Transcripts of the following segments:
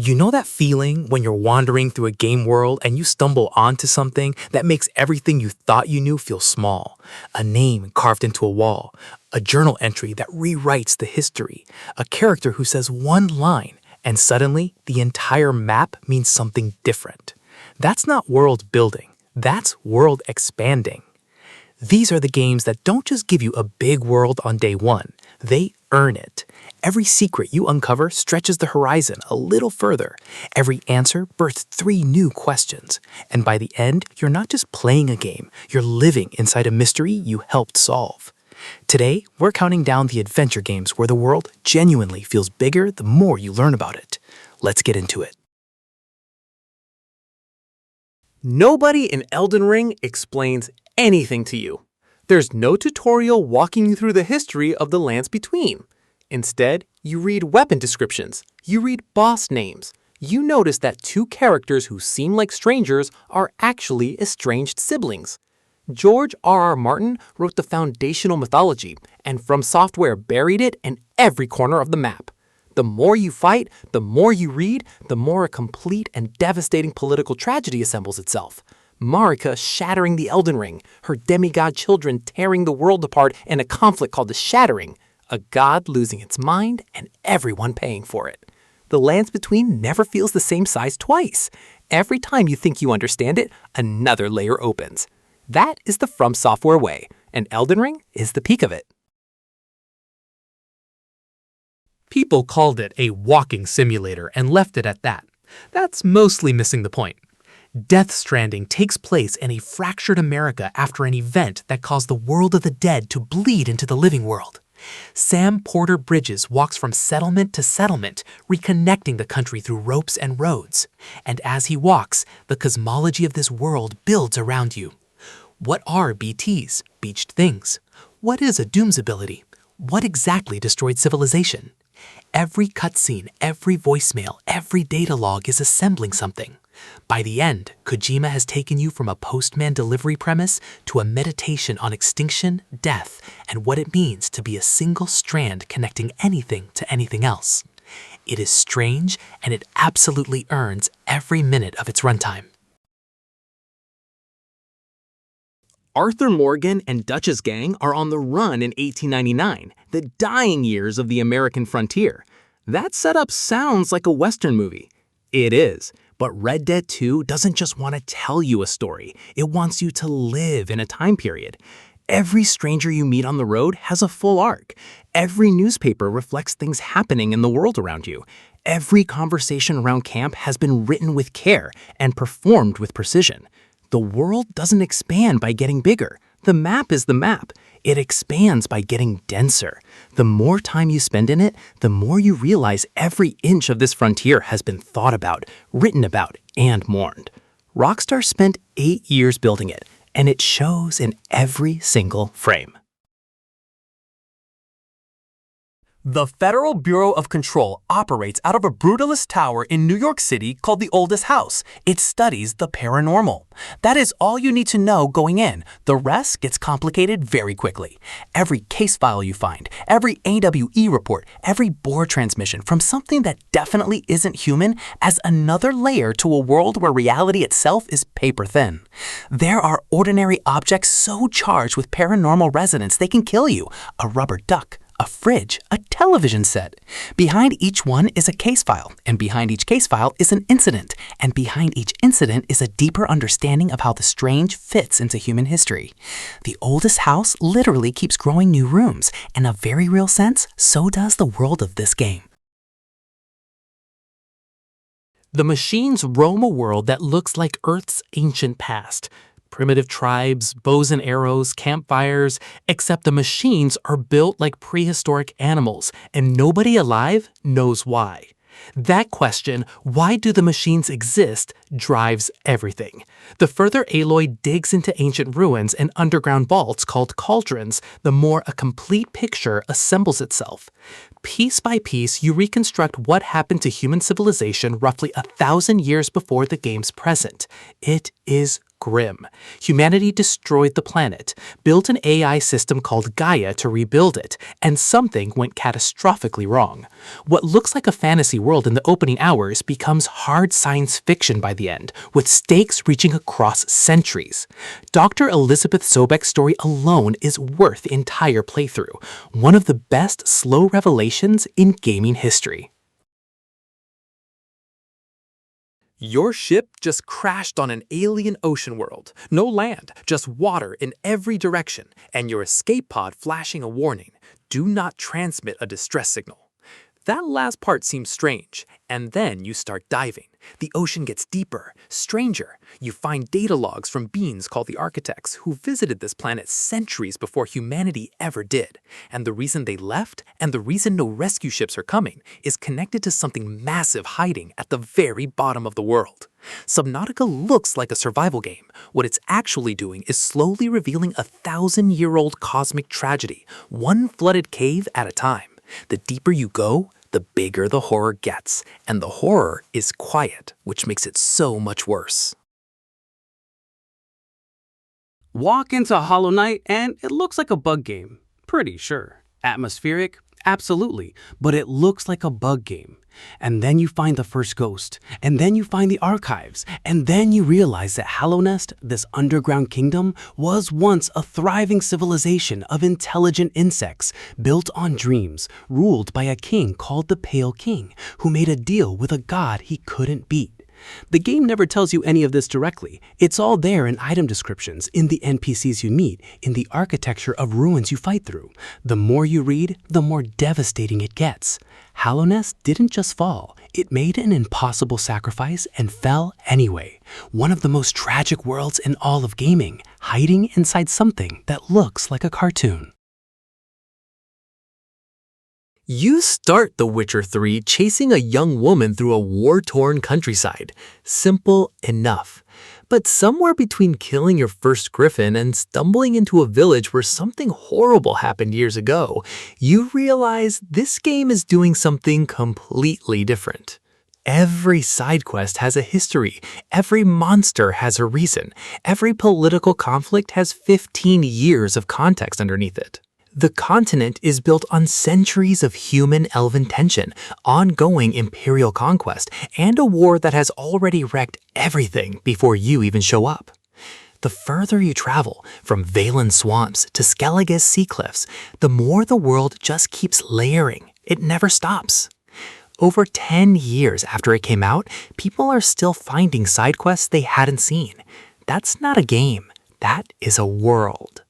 You know that feeling when you're wandering through a game world and you stumble onto something that makes everything you thought you knew feel small? A name carved into a wall, a journal entry that rewrites the history, a character who says one line, and suddenly the entire map means something different. That's not world building, that's world expanding. These are the games that don't just give you a big world on day one, they earn it. Every secret you uncover stretches the horizon a little further. Every answer births 3 new questions. And by the end, you're not just playing a game, you're living inside a mystery you helped solve. Today, we're counting down the adventure games where the world genuinely feels bigger the more you learn about it. Let's get into it. Nobody in Elden Ring explains anything to you. There's no tutorial walking you through the history of the lands between. Instead, you read weapon descriptions, you read boss names. You notice that 2 characters who seem like strangers are actually estranged siblings. George R.R. Martin wrote the foundational mythology, and From Software buried it in every corner of the map. The more you fight, the more you read, the more a complete and devastating political tragedy assembles itself. Marika shattering the Elden Ring, her demigod children tearing the world apart in a conflict called the Shattering, a god losing its mind and everyone paying for it. The lands between never feels the same size twice. Every time you think you understand it, another layer opens. That is the From Software way, and Elden Ring is the peak of it. People called it a walking simulator and left it at that. That's mostly missing the point. Death Stranding takes place in a fractured America after an event that caused the world of the dead to bleed into the living world. Sam Porter Bridges walks from settlement to settlement, reconnecting the country through ropes and roads. And as he walks, the cosmology of this world builds around you. What are BTs, beached things? What is a Doom's ability? What exactly destroyed civilization? Every cutscene, every voicemail, every data log is assembling something. By the end, Kojima has taken you from a postman delivery premise to a meditation on extinction, death, and what it means to be a single strand connecting anything to anything else. It is strange, and it absolutely earns every minute of its runtime. Arthur Morgan and Dutch's gang are on the run in 1899, the dying years of the American frontier. That setup sounds like a Western movie. It is, but Red Dead 2 doesn't just want to tell you a story, it wants you to live in a time period. Every stranger you meet on the road has a full arc. Every newspaper reflects things happening in the world around you. Every conversation around camp has been written with care and performed with precision. The world doesn't expand by getting bigger. The map is the map. It expands by getting denser. The more time you spend in it, the more you realize every inch of this frontier has been thought about, written about, and mourned. Rockstar spent 8 years building it, and it shows in every single frame. The Federal Bureau of Control operates out of a brutalist tower in New York City called the Oldest House. It studies the paranormal. That is all you need to know going in. The rest gets complicated very quickly. Every case file you find, every AWE report, every board transmission from something that definitely isn't human adds another layer to a world where reality itself is paper thin. There are ordinary objects so charged with paranormal resonance they can kill you. A rubber duck, a fridge, a television set. Behind each one is a case file, and behind each case file is an incident, and behind each incident is a deeper understanding of how the strange fits into human history. The Oldest House literally keeps growing new rooms, and in a very real sense, so does the world of this game. The machines roam a world that looks like Earth's ancient past. Primitive tribes, bows and arrows, campfires, except the machines are built like prehistoric animals, and nobody alive knows why. That question, why do the machines exist, drives everything. The further Aloy digs into ancient ruins and underground vaults called cauldrons, the more a complete picture assembles itself. Piece by piece, you reconstruct what happened to human civilization roughly 1,000 years before the game's present. It is grim. Humanity destroyed the planet, built an AI system called Gaia to rebuild it, and something went catastrophically wrong. What looks like a fantasy world in the opening hours becomes hard science fiction by the end, with stakes reaching across centuries. Dr. Elizabeth Sobek's story alone is worth the entire playthrough, one of the best slow revelations in gaming history. Your ship just crashed on an alien ocean world. No land, just water in every direction, and your escape pod flashing a warning. Do not transmit a distress signal. That last part seems strange, and then you start diving. The ocean gets deeper, stranger. You find data logs from beings called the Architects who visited this planet centuries before humanity ever did. And the reason they left, and the reason no rescue ships are coming, is connected to something massive hiding at the very bottom of the world. Subnautica looks like a survival game. What it's actually doing is slowly revealing a 1,000-year-old cosmic tragedy, one flooded cave at a time. The deeper you go, the bigger the horror gets, and the horror is quiet, which makes it so much worse. Walk into Hollow Knight and it looks like a bug game. Pretty sure. Atmospheric? Absolutely. But it looks like a bug game. And then you find the first ghost, and then you find the archives, and then you realize that Hallownest, this underground kingdom, was once a thriving civilization of intelligent insects built on dreams, ruled by a king called the Pale King, who made a deal with a god he couldn't beat. The game never tells you any of this directly. It's all there in item descriptions, in the NPCs you meet, in the architecture of ruins you fight through. The more you read, the more devastating it gets. Hallownest didn't just fall. It made an impossible sacrifice and fell anyway. One of the most tragic worlds in all of gaming, hiding inside something that looks like a cartoon. You start The Witcher 3 chasing a young woman through a war-torn countryside. Simple enough. But somewhere between killing your first griffin and stumbling into a village where something horrible happened years ago, you realize this game is doing something completely different. Every side quest has a history, every monster has a reason, every political conflict has 15 years of context underneath it. The continent is built on centuries of human-elven tension, ongoing imperial conquest, and a war that has already wrecked everything before you even show up. The further you travel, from Valen swamps to Skellige's sea cliffs, the more the world just keeps layering. It never stops. Over 10 years after it came out, people are still finding side quests they hadn't seen. That's not a game. That is a world.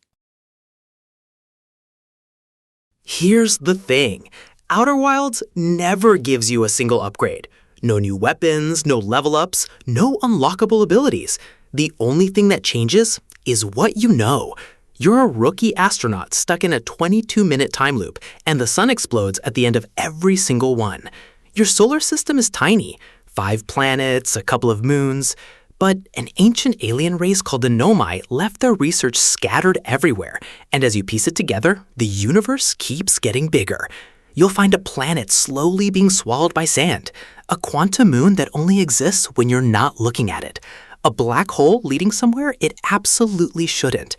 Here's the thing. Outer Wilds never gives you a single upgrade. No new weapons, no level ups, no unlockable abilities. The only thing that changes is what you know. You're a rookie astronaut stuck in a 22-minute time loop, and the sun explodes at the end of every single one. Your solar system is tiny, 5 planets, a couple of moons, but an ancient alien race called the Nomai left their research scattered everywhere, and as you piece it together, the universe keeps getting bigger. You'll find a planet slowly being swallowed by sand, a quantum moon that only exists when you're not looking at it, a black hole leading somewhere it absolutely shouldn't.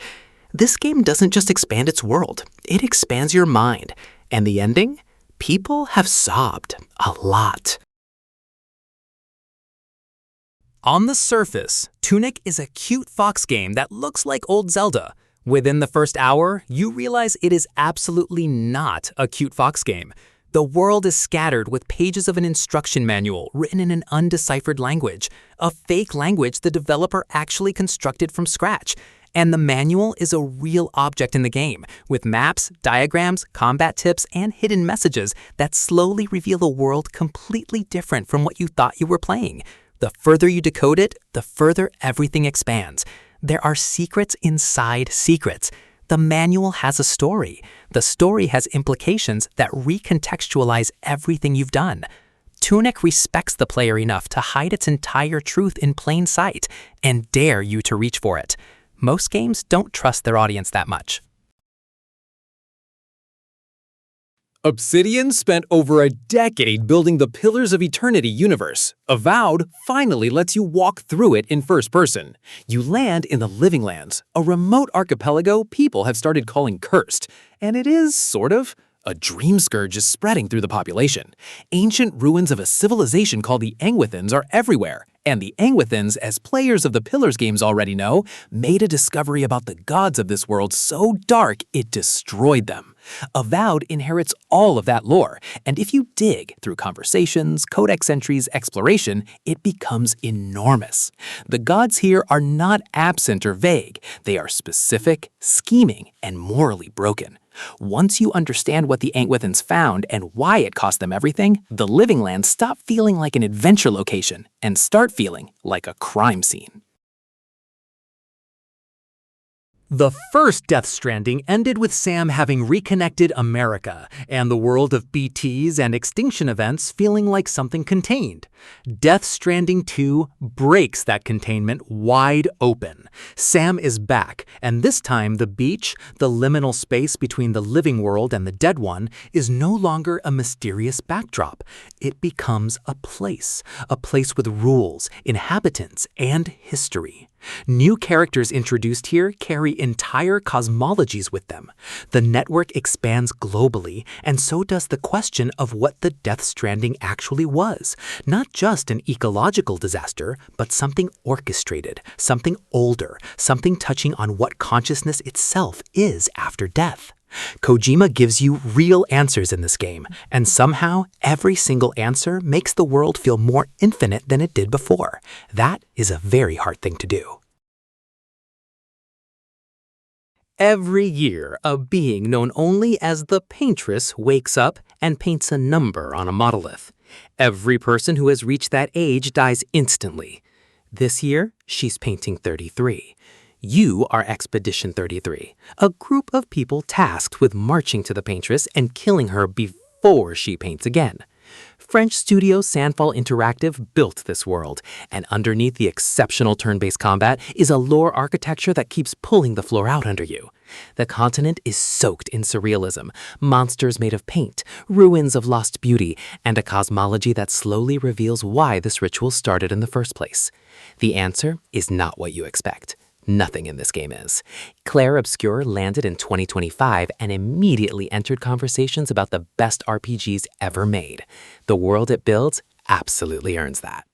This game doesn't just expand its world, it expands your mind. And the ending? People have sobbed a lot. On the surface, Tunic is a cute fox game that looks like old Zelda. Within the first hour, you realize it is absolutely not a cute fox game. The world is scattered with pages of an instruction manual written in an undeciphered language, a fake language the developer actually constructed from scratch. And the manual is a real object in the game, with maps, diagrams, combat tips, and hidden messages that slowly reveal a world completely different from what you thought you were playing. The further you decode it, the further everything expands. There are secrets inside secrets. The manual has a story. The story has implications that recontextualize everything you've done. Tunic respects the player enough to hide its entire truth in plain sight and dare you to reach for it. Most games don't trust their audience that much. Obsidian spent over a decade building the Pillars of Eternity universe. Avowed finally lets you walk through it in first person. You land in the Living Lands, a remote archipelago people have started calling cursed. And it is, sort of. A dream scourge is spreading through the population. Ancient ruins of a civilization called the Angwithans are everywhere. And the Angwithans, as players of the Pillars games already know, made a discovery about the gods of this world so dark it destroyed them. Avowed inherits all of that lore, and if you dig through conversations, codex entries, exploration, it becomes enormous. The gods here are not absent or vague. They are specific, scheming, and morally broken. Once you understand what the Angwithans found and why it cost them everything, the Living Lands stop feeling like an adventure location and start feeling like a crime scene. The first Death Stranding ended with Sam having reconnected America and the world of BTs and extinction events feeling like something contained. Death Stranding 2 breaks that containment wide open. Sam is back, and this time the beach, the liminal space between the living world and the dead one, is no longer a mysterious backdrop. It becomes a place with rules, inhabitants, and history. New characters introduced here carry entire cosmologies with them. The network expands globally, and so does the question of what the Death Stranding actually was. Not just an ecological disaster, but something orchestrated, something older, something touching on what consciousness itself is after death. Kojima gives you real answers in this game, and somehow every single answer makes the world feel more infinite than it did before. That is a very hard thing to do. Every year, a being known only as the Paintress wakes up and paints a number on a monolith. Every person who has reached that age dies instantly. This year, she's painting 33. You are Expedition 33, a group of people tasked with marching to the Paintress and killing her before she paints again. French studio Sandfall Interactive built this world, and underneath the exceptional turn-based combat is a lore architecture that keeps pulling the floor out under you. The continent is soaked in surrealism, monsters made of paint, ruins of lost beauty, and a cosmology that slowly reveals why this ritual started in the first place. The answer is not what you expect. Nothing in this game is. Claire Obscure landed in 2025 and immediately entered conversations about the best RPGs ever made. The world it builds absolutely earns that.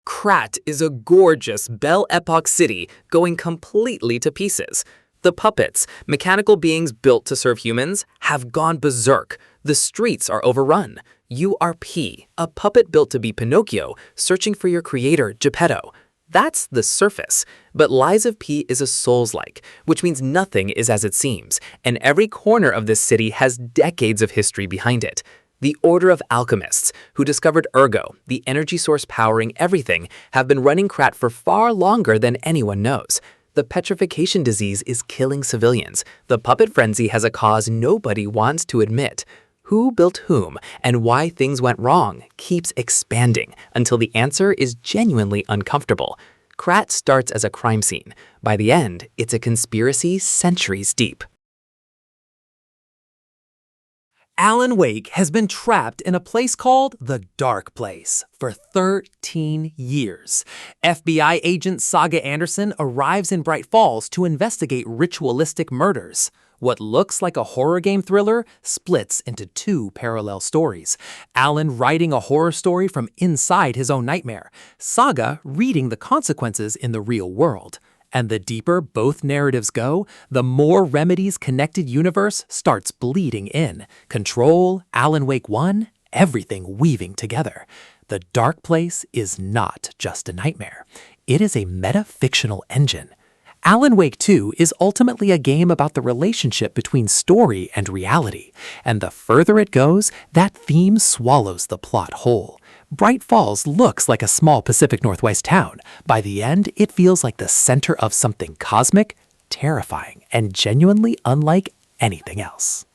Krat is a gorgeous Belle Epoque city going completely to pieces. The puppets, mechanical beings built to serve humans, have gone berserk. The streets are overrun. You are P, a puppet built to be Pinocchio, searching for your creator, Geppetto. That's the surface, but Lies of P is a Souls-like, which means nothing is as it seems, and every corner of this city has decades of history behind it. The Order of Alchemists, who discovered Ergo, the energy source powering everything, have been running Krat for far longer than anyone knows. The petrification disease is killing civilians. The puppet frenzy has a cause nobody wants to admit. Who built whom and why things went wrong keeps expanding until the answer is genuinely uncomfortable. Krat starts as a crime scene. By the end, it's a conspiracy centuries deep. Alan Wake has been trapped in a place called the Dark Place for 13 years. FBI agent Saga Anderson arrives in Bright Falls to investigate ritualistic murders. What looks like a horror game thriller splits into two parallel stories. Alan writing a horror story from inside his own nightmare. Saga reading the consequences in the real world. And the deeper both narratives go, the more Remedy's connected universe starts bleeding in. Control, Alan Wake 1, everything weaving together. The Dark Place is not just a nightmare. It is a meta-fictional engine. Alan Wake 2 is ultimately a game about the relationship between story and reality, and the further it goes, that theme swallows the plot whole. Bright Falls looks like a small Pacific Northwest town. By the end, it feels like the center of something cosmic, terrifying, and genuinely unlike anything else.